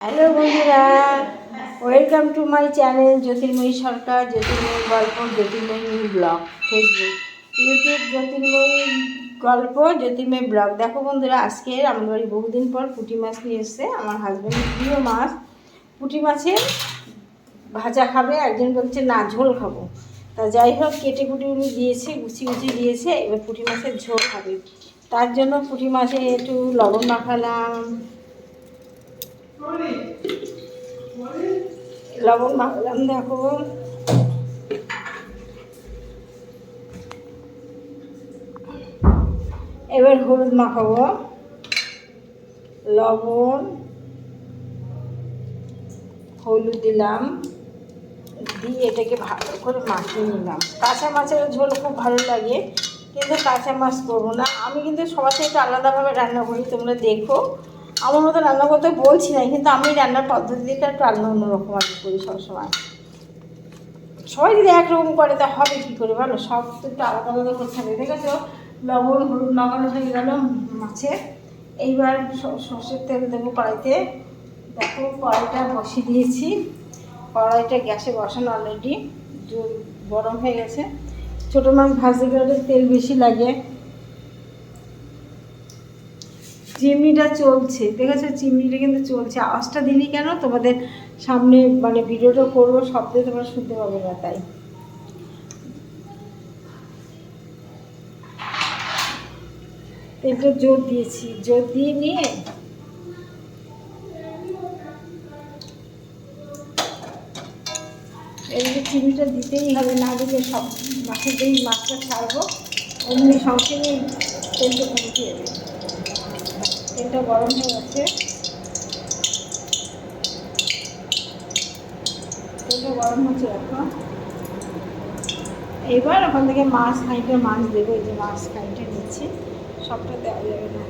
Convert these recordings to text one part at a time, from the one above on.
Hello বন্ধুরা, welcome to my channel জ্যোতির্ময়ী সরকার, জ্যোতির্ময়ী গল্প, জ্যোতির্ময়ী new blog. Facebook, YouTube জ্যোতির্ময়ী গল্প, জ্যোতির্ময়ী ব্লগ। দেখো বন্ধুরা, আজকে আমাদের বাড়ি বহুদিন পর পুঁটি মাছ নিয়ে এসছে। আমার হাজব্যান্ডের প্রিয় মাছ পুঁটি মাছের ভাজা খাবে, একজন বলছে না ঝোল খাবো। তা যাই হোক, কেটে কুটে উনি দিয়েছে, গুছিয়ে দিয়েছে। এবার পুঁটি মাছের ঝোল খাবে, তার জন্য পুঁটি মাছে একটু লবণ মাখালাম, লবণ মাখলাম। দেখো, এবার হলুদ মাখাবো, লবণ হলুদ দিলাম, দিয়ে এটাকে ভালো করে মাখিয়ে নিলাম। কাঁচা মাছের ঝোল খুব ভালো লাগে, কিন্তু কাঁচা মাছ করবো না আমি। কিন্তু সবার থেকে একটু আলাদাভাবে রান্না করি, তোমরা দেখো। আমার মতো রান্না করতে বলছি না, কিন্তু আমি রান্নার পদ্ধতিটা একটু অন্যরকম আর কি করি সবসময়। সবাই যদি একরকম করে তা হবে কী করে বলো? সব তো একটু আলাদা আলাদা করতে হবে। দেখেছো, লবণ হলুদ মাখানো হয়ে গেল মাছে। এইবার সর্ষের তেল দেবো কড়াইতে। দেখো, কড়াইটা বসিয়ে দিয়েছি। কড়াইটা গ্যাসে বসানো অলরেডি, গরম হয়ে গেছে। ছোটো মাছ ভাজতে গেলে তেল বেশি লাগে। চিমনিটা চলছে, দেখেছো চিমনিটা কিন্তু চলছে। আওয়াজটা দিলি কেন? তোমাদের সামনে মানে ভিডিওটা করবো, শব্দে তোমরা শুনতে পাবে না, তাই। তেলটা জোর দিয়েছি, জোর দিয়ে নিয়ে এদিকে চিনিটা দিতেই হবে, না দিলে সব মাছের যেই মাছটা ছাড়বো অমনি সঙ্গে তেলটা কমে যাবে। তেলটা গরম হয়ে গেছে, তেলটা গরম হচ্ছে। দেখো, এইবার ওখান থেকে খানিকটা মাছ দেবো। এই যে খানিকটা নিচ্ছি, সবটা দেওয়া যাবে না।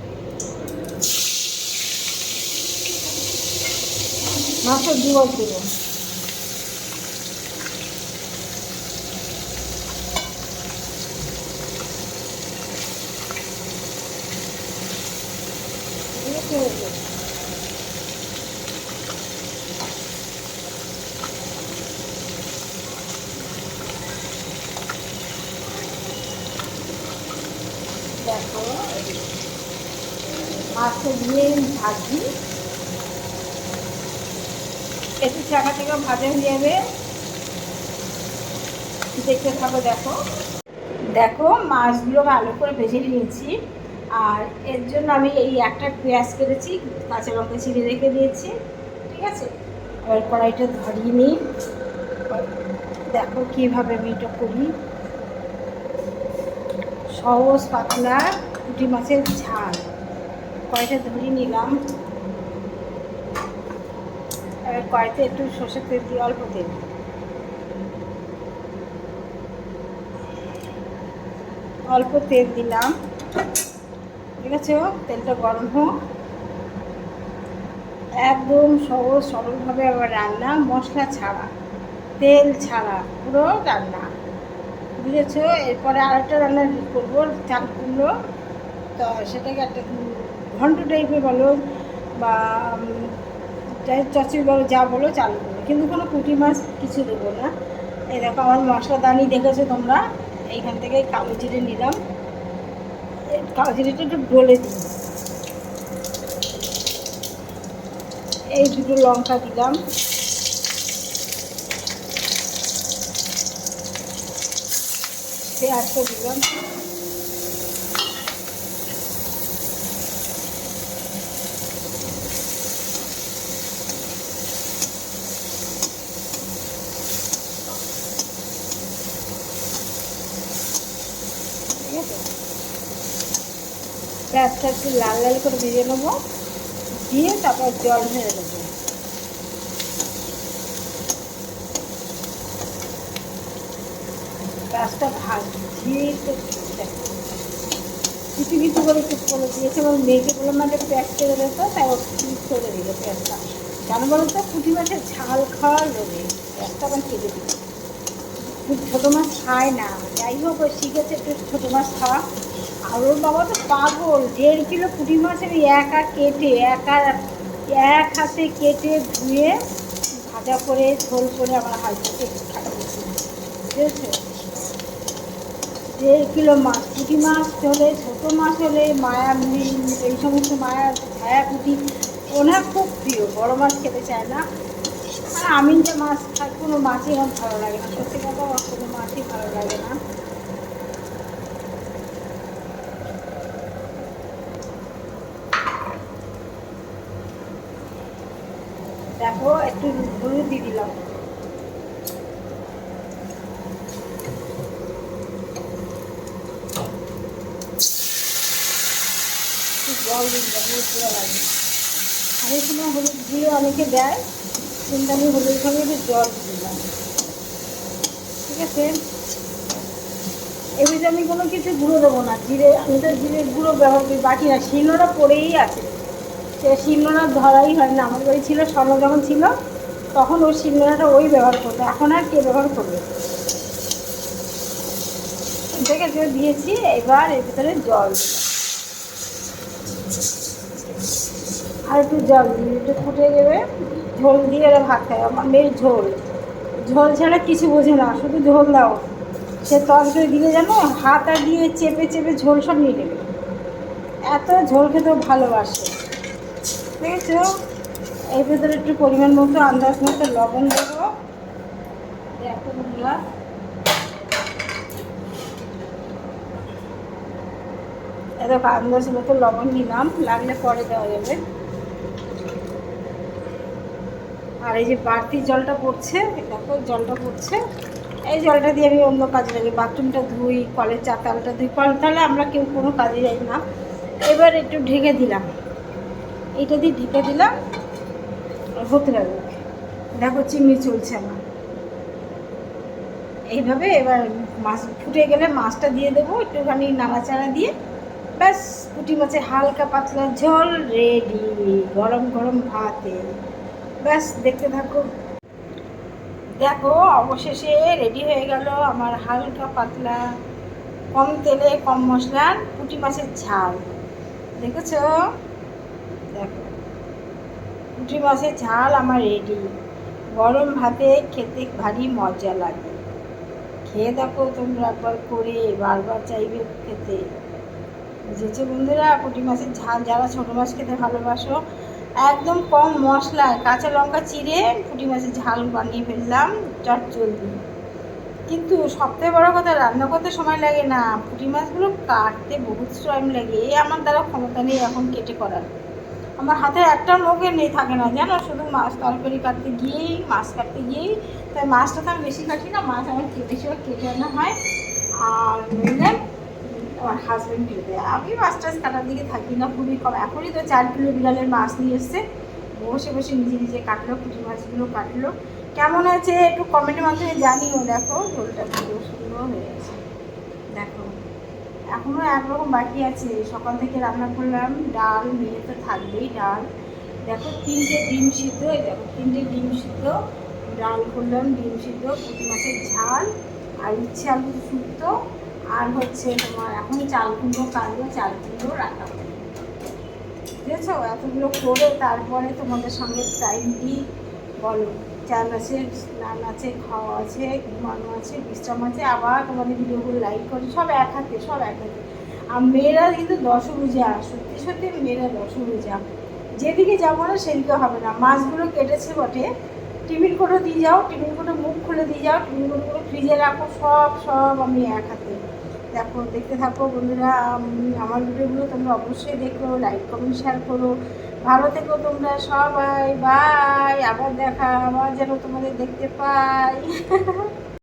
মাছটা দুবার দেবো। দেখো, মাছটা দিয়ে ভাজি, একটু চাকা চাকা ভাজা হয়ে যাবে, দেখতে থাকো। দেখো দেখো, মাছগুলো ভালো করে ভেজে নিয়েছি। আর এর জন্য আমি এই একটা পেঁয়াজ কেটেছি, কাঁচা লঙ্কা ছিঁড়ে রেখে দিয়েছি, ঠিক আছে। এবার কড়াইটা ধরিয়ে নিই। দেখো কীভাবে আমি এটা করি, সহজ পাতলা পুঁটি মাছের ঝাল। কড়াইটা ধরিয়ে নিলাম। এবার কড়াইতে একটু সর্ষের তেল দিই, অল্প তেল। অল্প তেল দিলাম, ঠিক আছে। তেলটা গরম হোক। একদম সহজ সরলভাবে আবার রান্না, মশলা ছাড়া, তেল ছাড়া পুরো রান্না, বুঝেছো। এরপরে আরেকটা রান্না করবো, চাল কুমড়ো। তো সেটাকে একটা ঘন্ট টাইপের বলো বা চচড়ি বলো, যা বলো, চালু করবো, কিন্তু কোনো পুঁটি মাছ কিছু দেবো না। এই দেখো, আমার মশলা দানি দেখেছো তোমরা। এইখান থেকে কালো জিরে নিলাম, কালো জিরেটা একটু ডলে দিই। এই দুটো লঙ্কা দিলাম, পেঁয়াজটা দিলাম, ঠিক আছে। পেঁয়াজটা একটু লাল লাল করে ভেজে নেবো, দিয়ে তারপর জল ঢেলে দেবো। পেঁয়াজটা ভাজিয়ে কিছু কিছু করে চুপ করে দিয়েছে, এবং মেয়েকে বললাম না যে পেঁয়াজ করে দিত, তাই ও চুপ করে দিল পেঁয়াজটা। কেন বলো তো? পুঁটি মাছের ঝাল খাওয়ার লোভে পেঁয়াজটা আবার কেটে দিল। খুব ছোটো মাছ খায় না, যাই হোক ওই শিখেছে একটু ছোটো মাছ খাওয়া। আর ওর বাবা তো পাগল, 1.5 কিলো পুঁটি মাছের একা কেটে একা এক হাতে কেটে ধুয়ে ভাজা করে ঝোল করে আমার হাজবেন্ডকে খাইয়েছি, বুঝেছো? 1.5 কিলো মাছ, পুঁটি মাছ হলে, ছোটো মাছ হলে মায়া, এই সমস্ত মায়া ছায়া পুঁটি ওনার খুব প্রিয়, বড়ো মাছ খেতে চায় না। আর আমি যে মাছ খাই, কোনো মাছই আমার ভালো লাগে না, সত্যি কথা, কোনো মাছই ভালো লাগে না। দেখো একটু হলুদ দিয়ে দিলাম, জল দিয়ে দিলাম, হলুদ দেওয়া লাগে। অনেক সময় হলুদ দিয়ে অনেকে দেয়, কিন্তু আমি হলুদ সঙ্গে একটু জল দিয়ে দিলাম, ঠিক আছে? এবার আমি কোনো কিছু গুঁড়ো দেবো না, জিরে, আমি তো জিরে গুঁড়ো ব্যবহার করি, বাটি না, শিলনোড়া পড়েই আছে, সে শিলনোড়া ধরাই হয় না। আমার বাড়ি ছিল, স্বর্ণ যখন ছিল তখন ওই শিলনোড়াটা ওই ব্যবহার করতো, এখন আর কে ব্যবহার করবে? ঠিক আছে, দিয়েছি। এবার এর ভিতরে জল দিলাম, আর একটু জল দিয়ে একটু ফুটে যাবে, ঝোল দিয়ে ওরা ভাত খায়। আমার মেয়ের ঝোল, ঝোল ছাড়া কিছু বোঝে না, শুধু ঝোল দাও। সে তরকারি দিলে জানো, হাত আর দিয়ে চেপে চেপে ঝোল সব নিয়ে নেবে, এত ঝোল খেতেও ভালোবাসে, দেখেছো? এর ভেতরে একটু পরিমাণ মতো, আন্দাজ মতো লবণ দেবো, দেখো বন্ধুরা, এত আন্দাজ মতো লবণ নিলাম, লাগলে পরে দেওয়া যাবে। আর এই যে বাড়তি জলটা পড়ছে, দেখো জলটা পড়ছে, এই জলটা দিয়ে আমি অন্য কাজে লাগি, বাথরুমটা ধুই, কলের চাতালটা ধুই, কল তাহলে আমরা কেউ কোনো কাজে যাই না। এবার একটু ঢেকে দিলাম, এইটা দিয়ে ঢেকে দিলাম, হতে লাগবে। দেখো চিমনি চলছে আমার, এইভাবে। এবার মাছ ফুটে গেলে মাছটা দিয়ে দেবো, একটুখানি নাড়াচাড়া দিয়ে, ব্যাস পুঁটি মাছের হালকা পাতলা ঝোল রেডি, গরম গরম ভাতে। ব্যাস দেখতে থাকো। দেখো অবশেষে রেডি হয়ে গেল আমার হালকা পাতলা, কম তেলে কম মশলার পুঁটি মাছের ঝাল, দেখেছো? দেখো পুঁটি মাছের ঝাল আমার রেডি, গরম ভাতে খেতে ভারী মজা লাগে। খেয়ে দেখো তোমরা একবার করে, বারবার চাইবে খেতে, বুঝেছো বন্ধুরা? পুঁটি মাছের ঝাল, যারা ছোটো মাছ খেতে ভালোবাসো, একদম কম মশলায় কাঁচা লঙ্কা চিড়ে পুঁটি মাছের ঝাল বানিয়ে ফেললাম চটজলদি। কিন্তু সবথেকে বড় কথা, রান্না করতে সময় লাগে না, পুঁটি মাছগুলো কাটতে বহুত টাইম লাগে, এই আমার দ্বারা ক্ষমতা নেই এখন কেটে করার, আমার হাতে একটা নখের নেই, থাকে না জানো, শুধু মাছ তরকারি কাটতে গিয়েই, মাছ কাটতে গিয়েই, তাই মাছটা তো আমি বেশি কাটি না, মাছ আমার বেশিরভাগ কেটে আনা হয়, আর নইলে আমার হাজব্যান্ড কেটে দেয়, আমি মাছ টাছ কাটার দিকে থাকি না, খুবই কম। এখনই তো 4 কিলো বিড়ালের মাছ নিয়ে এসছে, বসে বসে নিজে নিজে কাটলো, পুঁটি মাছগুলো কাটলো। কেমন আছে একটু কমেন্টের মাধ্যমে জানিও। দেখো ঝোলটা খুব সুন্দর হয়ে গেছে, দেখো এখনও একরকম বাকি আছে, সকাল থেকে রান্না করলাম, ডাল, মেয়ে তো থাকবেই ডাল, দেখো 3টে ডিম সিদ্ধ, দেখো 3টে ডিম সিদ্ধ, ডাল করলাম, ডিম সিদ্ধ, পুঁটি মাছের ঝাল, আর ইচ্ছে আলু শুক্তো, আর হচ্ছে তোমার এখন চাল কুমড়ো কাটবো, চাল কুমড়ো রান্না করবো, বুঝেছো? এতগুলো করে তারপরে তোমাদের সঙ্গে টাইম দিই, বলো, চান আছে, স্নান আছে, খাওয়া আছে, ঘুমানো আছে, বিশ্রাম আছে, আবার তোমাদের ভিডিওগুলো লাইক করে, সব এক হাতে, সব এক হাতে। আর মেয়েরা কিন্তু দশভুজা, সত্যি সত্যি মেয়েরা দশভুজা, যেদিকে যাবো না সেদিকে হবে না। মাছগুলো কেটেছে বটে, টিফিন করে দিয়ে যাও, টিফিন করে মুখ খুলে দিয়ে যাও, টিফিন করে ফ্রিজে রাখো, সব সব আমি এক হাতে। দেখো দেখতে থাকো বন্ধুরা, আমার ভিডিওগুলো তোমরা অবশ্যই দেখো, লাইক কমেন্ট শেয়ার করো, ভালো থেকো তোমরা সবাই, বাই, আবার দেখা, আবার যেন তোমাদের দেখতে পাই।